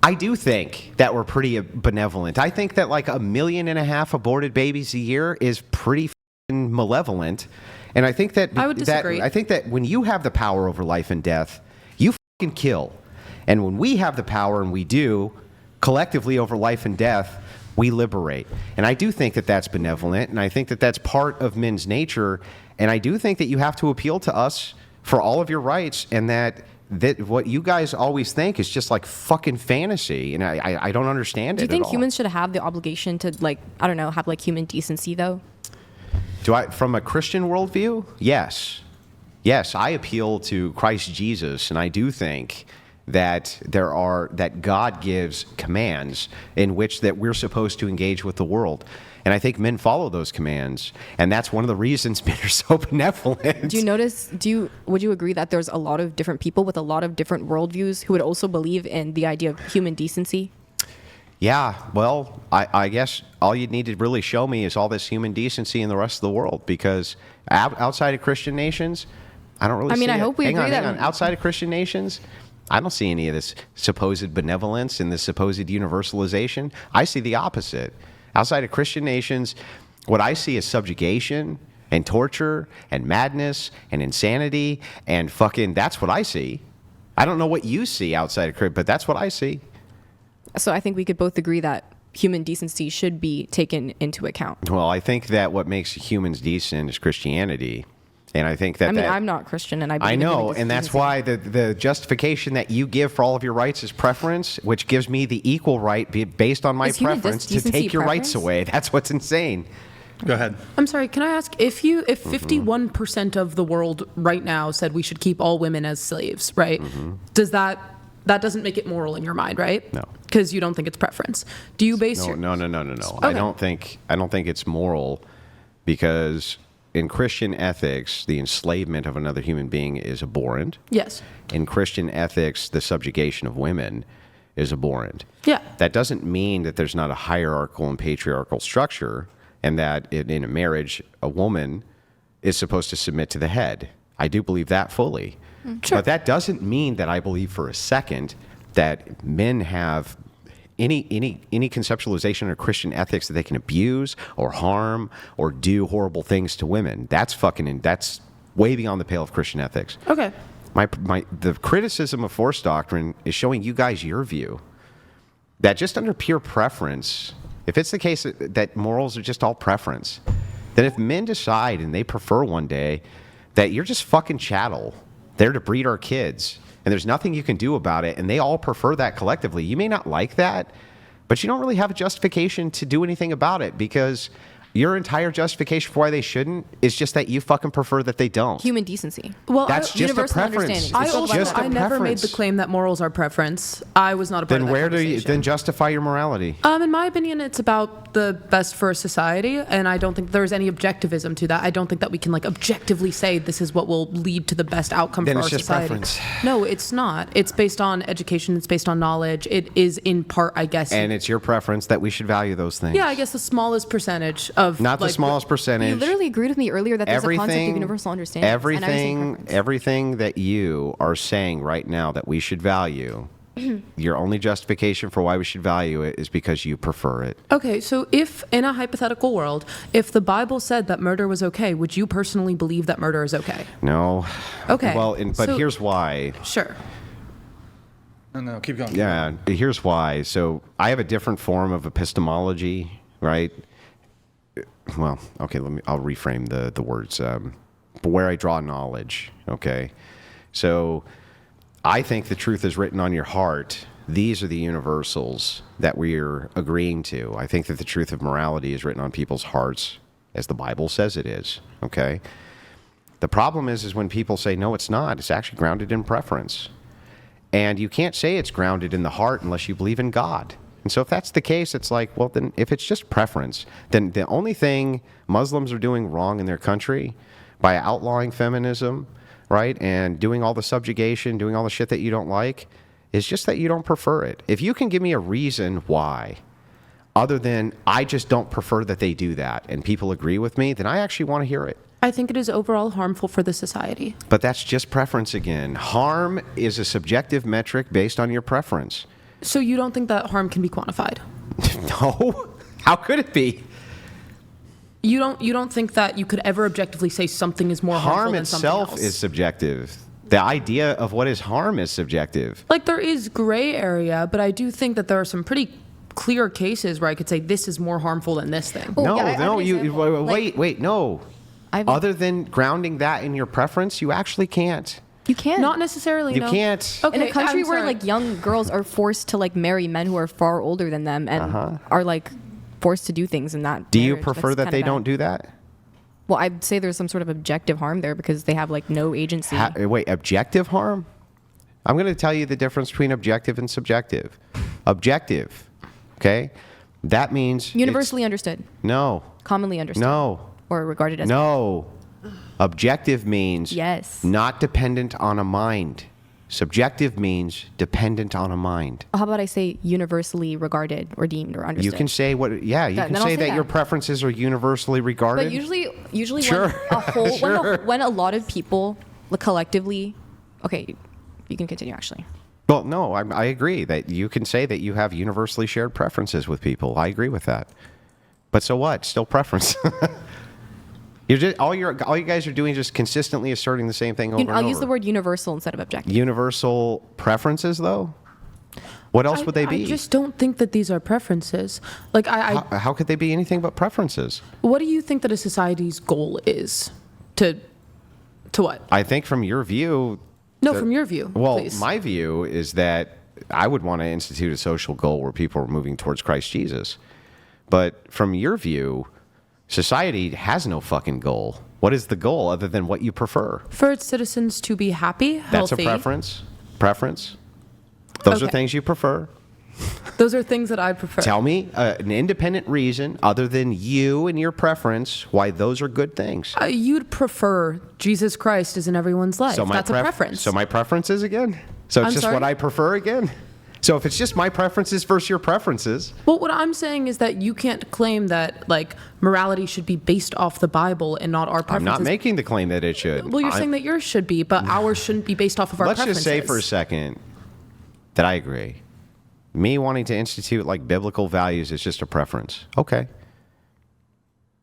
I do think that we're pretty benevolent. I think that like 1.5 million aborted babies a year is pretty fucking malevolent. And I think that I would disagree. I think that when you have the power over life and death, you fucking kill. And when we have the power, and we do, collectively over life and death, we liberate. And I do think that that's benevolent, and I think that that's part of men's nature. And I do think that you have to appeal to us for all of your rights, and that what you guys always think is just like fucking fantasy, and I don't understand it. Do you think at all. humans should have the obligation to, like, I don't know, have like human decency though? From a Christian worldview? Yes. Yes, I appeal to Christ Jesus, and I do think that that God gives commands in which that we're supposed to engage with the world. And I think men follow those commands, and that's one of the reasons men are so benevolent. Would you agree that there's a lot of different people with a lot of different worldviews who would also believe in the idea of human decency? Yeah, well, I guess all you'd need to really show me is all this human decency in the rest of the world, because outside of Christian nations, I don't really see it. I hope we agree that... Hang on. Outside of Christian nations, I don't see any of this supposed benevolence and this supposed universalization. I see the opposite. Outside of Christian nations, what I see is subjugation and torture and madness and insanity and fucking, that's what I see. I don't know what you see outside of Christian, but that's what I see. So I think we could both agree that human decency should be taken into account. Well, I think that what makes humans decent is Christianity. And I think that... I'm not Christian, and I know, and that's why the justification that you give for all of your rights is preference, which gives me the equal right based on my preference to take your rights away. That's what's insane. Go ahead. I'm sorry, can I ask, if 51% of the world right now said we should keep all women as slaves, right? Does that doesn't make it moral in your mind, right? No. Because you don't think it's preference. Do you base your... No. Okay. I don't think it's moral, because in Christian ethics, the enslavement of another human being is abhorrent. Yes. In Christian ethics, the subjugation of women is abhorrent. Yeah. That doesn't mean that there's not a hierarchical and patriarchal structure, and that in a marriage, a woman is supposed to submit to the head. I do believe that fully. Sure. But that doesn't mean that I believe for a second that men have any conceptualization of Christian ethics that they can abuse or harm or do horrible things to women. That's way beyond the pale of Christian ethics. Okay. The criticism of force doctrine is showing you guys your view. That just under pure preference, if it's the case that morals are just all preference, then if men decide and they prefer one day that you're just fucking chattel, there to breed our kids, and there's nothing you can do about it, and they all prefer that collectively. You may not like that, but you don't really have a justification to do anything about it, because your entire justification for why they shouldn't is just that you fucking prefer that they don't. Human decency. Well, that's just a preference. I never made the claim that morals are preference. I was not a part of that conversation. Then where do you justify your morality? In my opinion, it's about the best for society, and I don't think there's any objectivism to that. I don't think that we can objectively say this is what will lead to the best outcome for our society. Then it's just preference. No, it's not. It's based on education. It's based on knowledge. It is in part, I guess. And it's your preference that we should value those things. Yeah, I guess the smallest percentage of... Not the smallest percentage. You literally agreed with me earlier that there's a concept of universal understanding. Everything that you are saying right now that we should value, your only justification for why we should value it is because you prefer it. Okay, so if in a hypothetical world, if the Bible said that murder was okay, would you personally believe that murder is okay? No. Okay. Well, but here's why. Sure. No, keep going. Yeah, here's why. So I have a different form of epistemology, right? Well, okay, I'll reframe the words. Where I draw knowledge, okay? So I think the truth is written on your heart. These are the universals that we're agreeing to. I think that the truth of morality is written on people's hearts, as the Bible says it is, okay? The problem is when people say, no, it's not. It's actually grounded in preference. And you can't say it's grounded in the heart unless you believe in God. And so if that's the case, it's like, well, then if it's just preference, then the only thing Muslims are doing wrong in their country by outlawing feminism, right, and doing all the subjugation, doing all the shit that you don't like, is just that you don't prefer it. If you can give me a reason why, other than I just don't prefer that they do that, and people agree with me, then I actually want to hear it. I think it is overall harmful for the society. But that's just preference again. Harm is a subjective metric based on your preference. So you don't think that harm can be quantified? No. How could it be? You don't think that you could ever objectively say something is more harmful Harm than something itself else? is subjective. The idea of what is harm is subjective. Like, there is gray area, but I do think that there are some pretty clear cases where I could say this is more harmful than this thing. Oh, No, yeah, I have no, an you example. wait, no. I've- Other than grounding that in your preference, you actually can't. You can't. Not necessarily. You no. can't. Okay, in a country I'm where sorry. like young girls are forced to like marry men who are far older than them and are like forced to do things in that. Do you marriage, prefer that's that kinda they bad. don't do that? Well, I'd say there's some sort of objective harm there because they have like no agency. Wait, objective harm? I'm going to tell you the difference between objective and subjective. Objective, okay? That means it's- Universally understood, No, commonly understood, no, or regarded as. no. Objective means Yes. not dependent on a mind. Subjective means dependent on a mind. How about I say universally regarded or deemed or understood? You can say what? Yeah, you can then I'll say say that your that. preferences are universally regarded. But usually Sure. when a whole Sure. when a lot of people like, collectively, okay, you can continue actually. Well, no, I agree that you can say that you have universally shared preferences with people. I agree with that. But so what? Still preference. You're just all you guys are doing is just consistently asserting the same thing over and over. I'll use the word universal instead of objective. Universal preferences, though. What else would they be? I just don't think that these are preferences. Like, How could they be anything but preferences? what do you think that a society's goal is? To what? I think from your view. No, from your view, Well, please. my view is that I would want to institute a social goal where people are moving towards Christ Jesus. But from your view, society has no fucking goal. What is the goal other than what you prefer? For its citizens to be happy, That's healthy. a preference. Preference. Those are Okay. things you prefer. Those are things that I prefer. Tell me an independent reason other than you and your preference why those are good things. You'd prefer Jesus Christ is in everyone's life. That's a preference. So my preferences again? So it's I'm just sorry? what I prefer again? So if it's just my preferences versus your preferences, Well, what I'm saying is that you can't claim that like morality should be based off the Bible and not our I'm preferences. not making the claim that it should. Well, you're saying that yours should be, but ours shouldn't be based off of our Let's preferences. just say for a second that I agree. Me wanting to institute like biblical values is just a preference. Okay.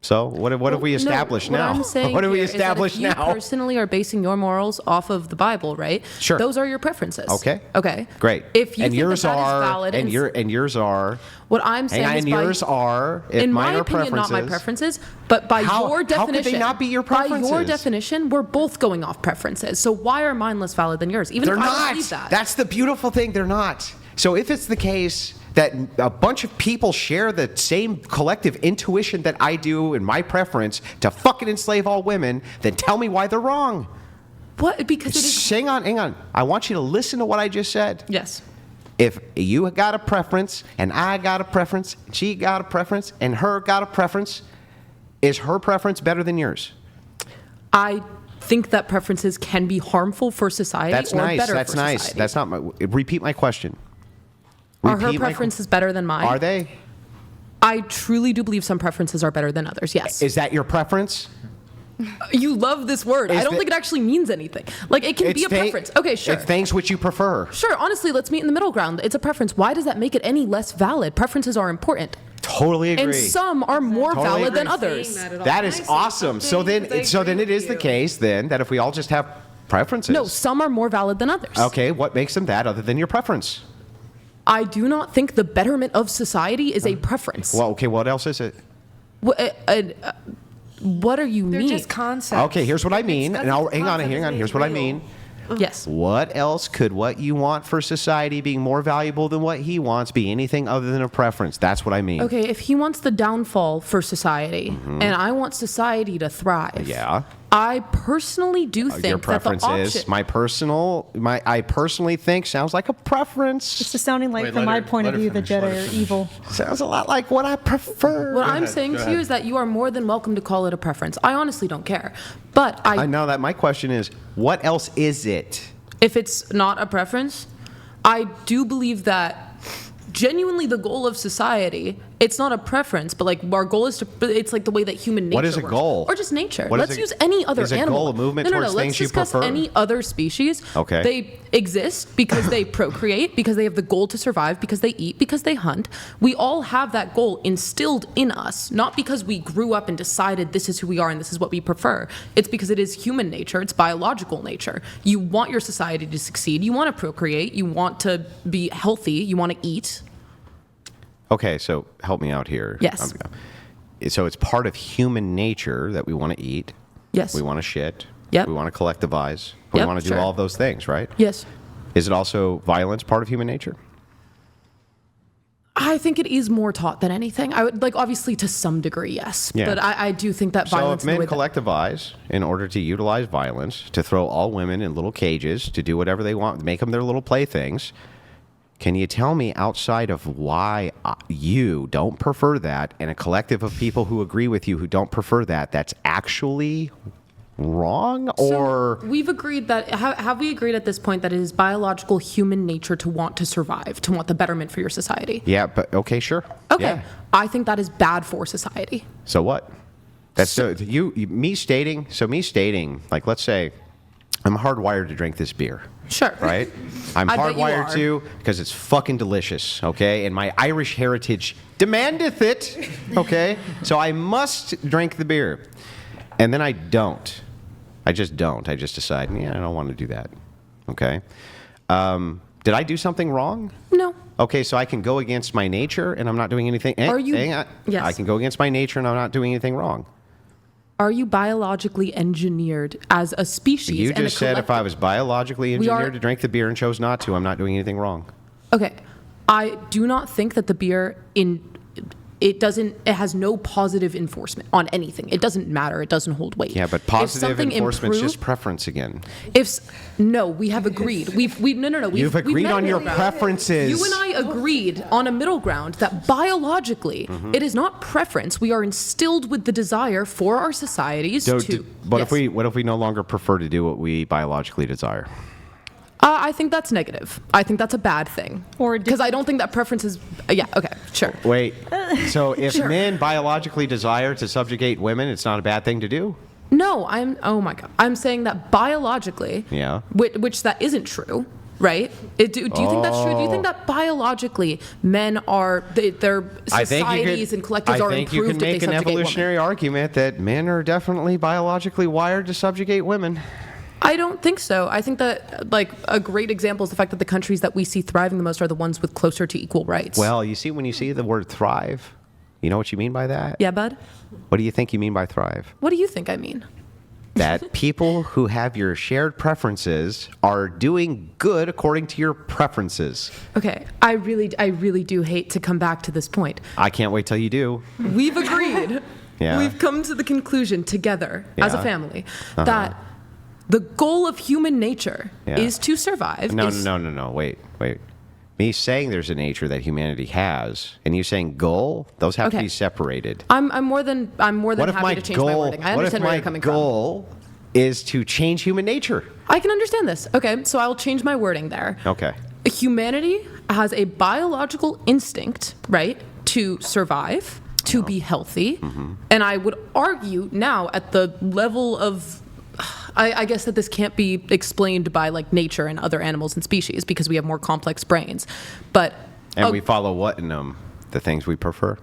So what have we established no, now? What I'm saying What have we here is that established if you now? personally are basing your morals off of the Bible, right? Sure. Those are your preferences. Okay. Okay. Great. If you and think yours that are is valid and yours are what I'm saying hang on, is and by, yours are if in mine my are opinion, not my preferences. preferences, but by How- your how definition, could they not be your By your preferences? definition, we're both going off preferences. So why are mine less valid than yours? Even They're if I don't not. believe that. That's the beautiful thing. They're not. So if it's the case that a bunch of people share the same collective intuition that I do in my preference to fucking enslave all women, then tell me why they're wrong. What? Because it is. Hang on. I want you to listen to what I just said. Yes. If you got a preference, and I got a preference, and she got a preference, and her got a preference, is her preference better than yours? I think that preferences can be harmful for society That's or nice. better That's for nice. society. That's not my. Repeat my question. Are her Repeat my- preferences better than mine? Are they? I truly do believe some preferences are better than others. Yes. Is that your preference? You love this word. I don't think it actually means anything. Like, it can be a preference. Okay, sure. It's things which you prefer. Sure, honestly, let's meet in the middle ground. It's a preference. Why does that make it any less valid? Preferences are important. Totally agree. And some are more Totally valid agree. than others. That is awesome. So then it is the case then that if we all just have preferences. No, some are more valid than others. Okay, what makes them that other than your preference? I do not think the betterment of society is a preference. Well, okay, what else is it? What do you They're mean? just concepts. Okay, here's what I mean. It's And I'll, concept hang on. is Here's what I real. mean. Yes. What else could what you want for society being more valuable than what he wants be anything other than a preference? That's what I mean. Okay, if he wants the downfall for society and I want society to thrive. Mm-hmm. Yeah. I personally do think Your that the preference option. is I personally think sounds like a preference. It's just sounding like, Wait, from let my her- point of let her view, the finish, let her Jedi are finish. evil. Sounds a lot like what I prefer. What I'm ahead, saying go to you ahead. is that you are more than welcome to call it a preference. I honestly don't care. But I know that my question is, what else is it? if it's not a preference, I do believe that genuinely the goal of society it's not a preference, but like our goal is to. It's like the way that human nature. What is a works. goal? Or just nature. What is Let's a- use any other is a animal. goal a movement no, towards Let's things you discuss prefer? any other species. Okay. They exist because they procreate, because they have the goal to survive, because they eat, because they hunt. We all have that goal instilled in us, not because we grew up and decided this is who we are and this is what we prefer. It's because it is human nature. It's biological nature. You want your society to succeed. You want to procreate. You want to be healthy. You want to eat. Okay, so help me out here. Yes. So it's part of human nature that we want to eat. Yes. We want to shit. Yep. We want to collectivize. We Yep, want to do sure. all of those things, right? Yes. Is it also violence part of human nature? I think it is more taught than anything. I would like obviously to some degree, yes. Yeah. But I do think that So violence. if men in the way that- collectivize in order to utilize violence, to throw all women in little cages, to do whatever they want, make them their little playthings, can you tell me outside of why you don't prefer that and a collective of people who agree with you who don't prefer that, that's actually wrong? Or So we've agreed that have we agreed at this point that it is biological human nature to want to survive, to want the betterment for your society? yeah, but okay, sure. Okay. Yeah. I think that is bad for society. So what? That's so me stating, like, let's say I'm hardwired to drink this beer. Sure. Right? I'm I bet you hardwired are. to because it's fucking delicious, okay? And my Irish heritage demandeth it, okay? So I must drink the beer. And then I don't. I just don't. I just decide, yeah, I don't want to do that, okay? Did I do something wrong? No. Okay, so I can go against my nature and I'm not doing anything. Are you- hang on. Yes. I can go against my nature and I'm not doing anything wrong. Are you biologically engineered as a species? You and a just said if I collective- was biologically We are- engineered to drink the beer and chose not to, I'm not doing anything wrong. Okay. I do not think that the beer it has no positive enforcement on anything. It doesn't matter. It doesn't hold weight. Yeah, but If positive something enforcement is just improved- preference again. No, we have agreed. No. You've agreed met on your middle ground. preferences. You and I agreed on a middle ground that biologically Mm-hmm. it is not preference. We are instilled with the desire for our societies So, to. what Yes. if we no longer prefer to do what we biologically desire? I think that's negative. I think that's a bad thing. Or because I don't think that preference is. Yeah. Okay. Sure. Wait. So if Sure. men biologically desire to subjugate women, it's not a bad thing to do? No, oh my God. I'm saying that biologically, Yeah. which that isn't true, right? Do you think that's true? Do you think that biologically men are, their societies and collectives are I think you improved can if make they an subjugate evolutionary argument that men are definitely biologically wired to subjugate women. I don't think so. I think that like a great example is the fact that the countries that we see thriving the most are the ones with closer to equal rights. Well, you see, when you see the word thrive, you know what you mean by that? Yeah, bud? What do you think you mean by thrive? What do you think I mean? That people who have your shared preferences are doing good according to your preferences. Okay, I really do hate to come back to this point. I can't wait till you do. We've agreed. Yeah. We've come to the conclusion together as a Yeah. family that the goal of human nature Yeah. is to survive. No. Wait. Me saying there's a nature that humanity has, and you saying goal, those have to Okay. be separated. I'm more than What if happy my to change my goal? wording. I What if understand where my you're coming goal is to change human nature? from. I can understand this. Okay, so I'll change my wording there. Okay. Humanity has a biological instinct, right, to survive, to be healthy, and I would argue now at the level of I guess that this can't be explained by like nature and other animals and species because we have more complex brains. But And we follow what in them? The things we prefer?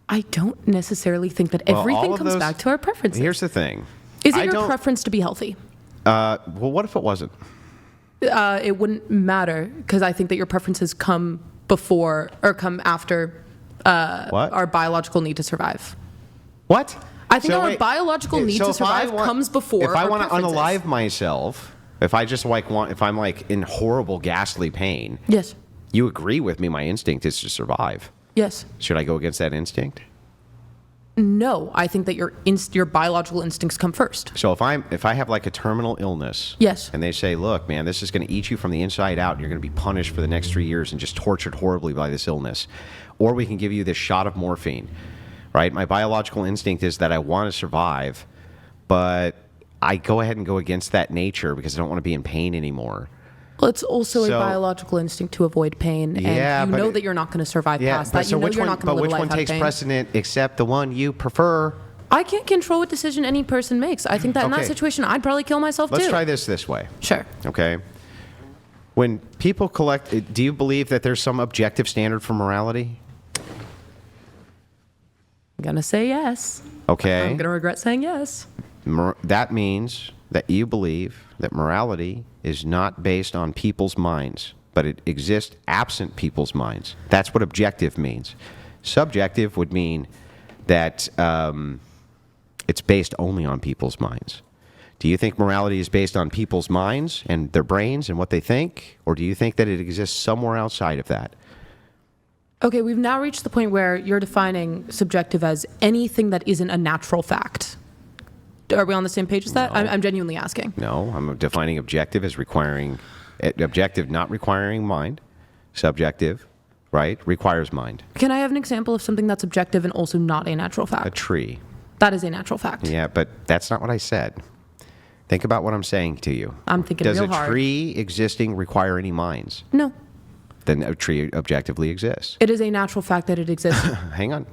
I don't necessarily think that Well, everything all of comes those- back to our preferences. Here's the thing. Is it I your don't- preference to be healthy? Well, what if it wasn't? It wouldn't matter because I think that your preferences come before or come after What? our biological need to survive. What? I think our biological need to if I survive comes before If I our want to preferences. unalive myself, if I just like want, if I'm like in horrible, ghastly pain, Yes. you agree with me? My instinct is to survive. Yes. Should I go against that instinct? No, I think that your biological instincts come first. So if I have like a terminal illness, Yes. and they say, look, man, this is going to eat you from the inside out, and you're going to be punished for the next 3 years and just tortured horribly by this illness, or we can give you this shot of morphine, right? My biological instinct is that I want to survive, but I go ahead and go against that nature because I don't want to be in pain anymore. Well, it's also So- a biological instinct to avoid pain, Yeah, and but you know it- that you're not going to survive Yeah, past but that. so You know which you're one? not But going to live which a life one out of takes pain. precedent, except the one you prefer? I can't control what decision any person makes. I think that in that Okay. situation, I'd probably kill myself Let's too. try this way. Sure. Okay. When people collect, do you believe that there's some objective standard for morality? I'm going to say yes. Okay. I'm going to regret saying yes. That means that you believe that morality is not based on people's minds, but it exists absent people's minds. That's what objective means. Subjective would mean that it's based only on people's minds. Do you think morality is based on people's minds and their brains and what they think? Or do you think that it exists somewhere outside of that? Okay, we've now reached the point where you're defining subjective as anything that isn't a natural fact. Are we on the same page as that? No. I'm genuinely asking. No, I'm defining objective as requiring, objective not requiring mind. Subjective, right, requires mind. Can I have an example of something that's objective and also not a natural A fact? tree. That is a natural fact. Yeah, but that's not what I said. Think about what I'm saying to you. I'm thinking Does real a hard. tree existing require any minds? No. Then a tree objectively exists. It is a natural fact that it exists. Hang on.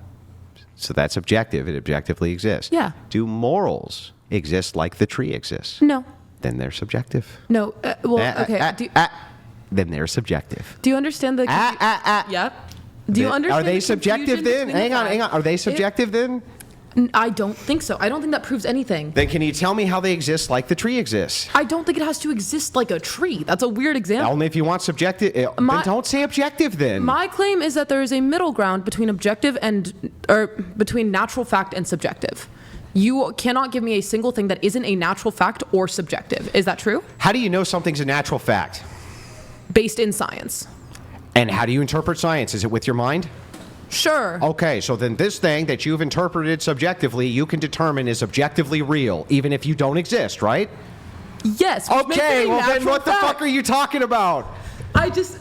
So that's objective. It objectively exists. Yeah. Do morals exist like the tree exists? No. Then they're subjective. No. Okay. Then they're subjective. Do you understand the... Yep. Do you understand Are they the subjective confusion then? between the Hang on. facts? Are they subjective then? I don't think so. I don't think that proves anything. Then can you tell me how they exist like the tree exists? I don't think it has to exist like a tree. That's a weird example. Only if you want subjective. Then don't say objective then. My claim is that there is a middle ground between objective or between natural fact and subjective. You cannot give me a single thing that isn't a natural fact or subjective. Is that true? How do you know something's a natural fact? Based in science. And how do you interpret science? Is it with your mind? Sure. Okay, so then this thing that you've interpreted subjectively, you can determine is objectively real, even if you don't exist, right? Yes. which makes it Okay, a well then natural what the fact. fuck are you talking about? I just